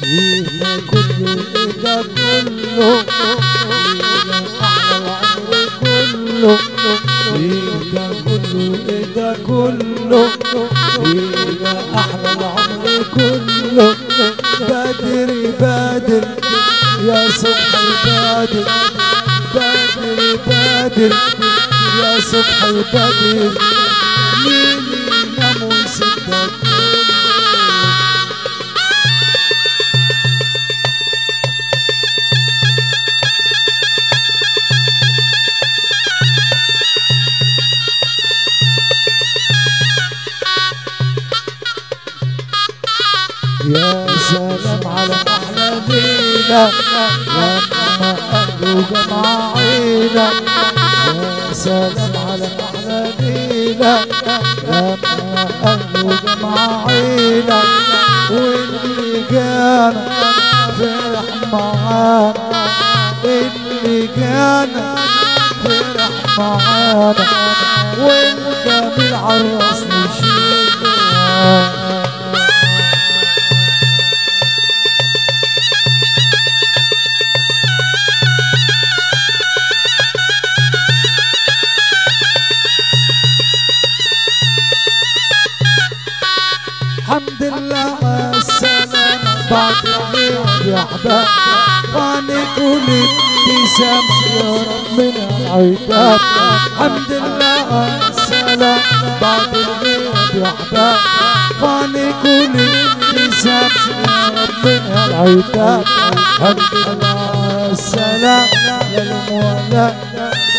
ايه كله ايه ده كله احلى العمر كله ايه ده كله ايه ده كله ايه ده احلى العمر كله بدري بدري يا صبحي بدري بدري بدري يا صبحي بدري مين ينام ويسدك يا سلام على احلى ليله لما قالوا جماعينا يا سلام على احلى ليله لما قالوا جماعينا واللي جانا فرح معانا اللي جانا فرح معانا والجميل عرس نشيلنا الحمد لله على السلامة بعد الغيب يا احباب فانك والابتسام يا رب من العتاب الحمد لله على السلامة بعد الغيب يا احباب فانك والابتسام يا رب من العتاب الحمد لله على السلامة للمولى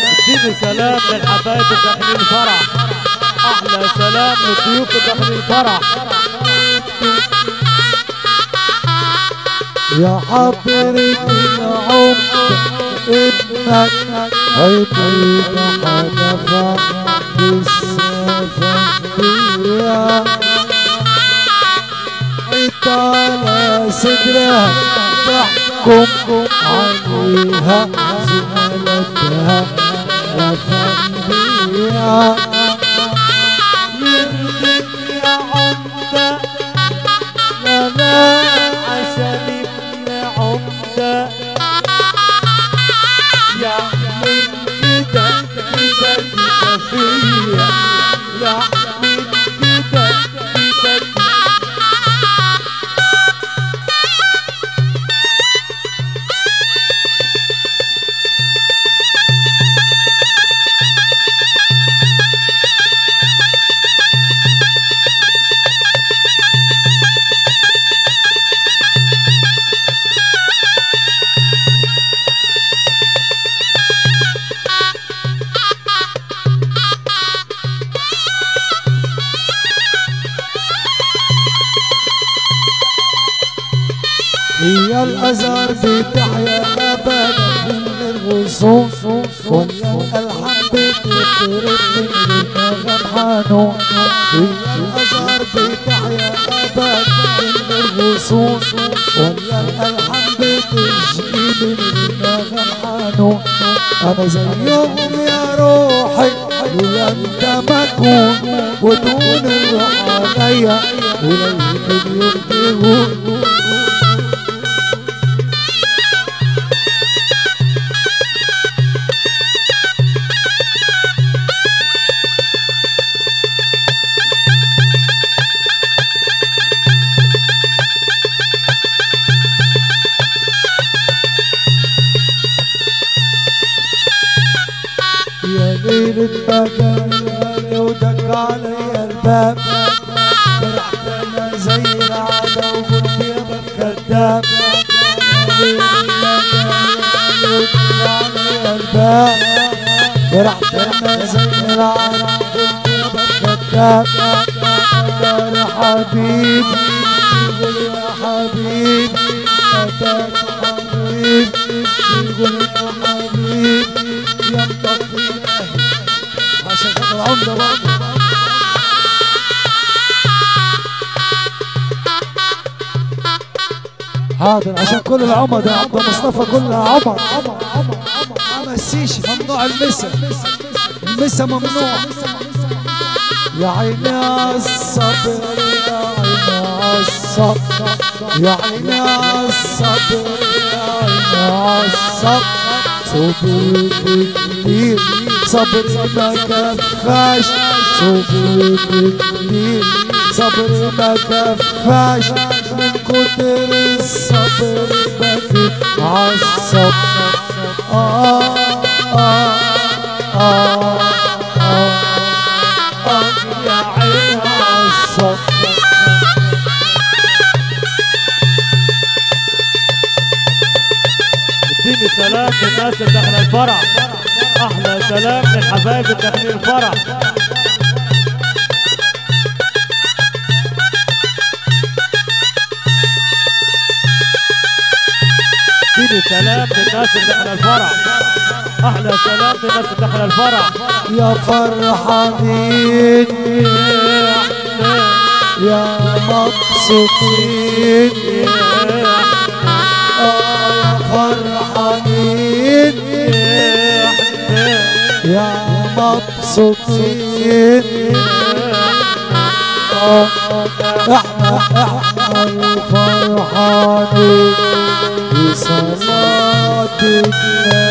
اديني سلام للحبايب داخلين الفرح احلى سلام للضيوف داخلين الفرح يا حضرة العمر ابنك عيدك حدفك بالسفندية عيد على صدرها تحكم عليها زملتها يا فندية يرضيك يا عمدة لا عشان ابن عمدة يعمل كده كده كده فيا يعمل كده كده هي الازهر بتحيا ابدا من غير وصول ولا الالحان بتضرب من غير نغم حنون هي الازهر بتحيا ابدا من غير وصول ولا الالحان بتشكي من غير نغم حنون انا زيهم يا روحي لولا انت ما اكون وتكون الروح عليا وليكن يرضيهم يا ليلة مكان الغالي ودق علي الباب فرحت انا زي العادة وقلت يا باب كداب يا ليلة مكان الغالي ودق علي الباب فرحت انا زي العادة وقلت يا باب كداب يا حبيبي يقول يا حبيبي اتاك حبيبي يقول يا حبيبي يا مطفي عشان العمدة برضه حاضر عشان كل العمد يا عبد مصطفى كلها عمر مسيش ممنوع المسا ممنوع يا عيني على الصبر يا عيني على الصبر عالصبر يا عيني عالصبر يا عيني عالصبر صبر كتير صبر ما كفاش صبر كتير صبر ما كفاش من كتر الصبر بكيت عالصبر يا عيني عالصبر اديني سلام للناس اللي داخله الفرح، احلى سلام للحبايب اللي داخلين الفرح. اديني سلام للناس اللي داخله الفرح، احلى سلام للناس اللي داخله الفرح. يا فرحانين يا مبسوطين يا فرحانين يا مبسوطين احنا الفرحانين بصلاة الله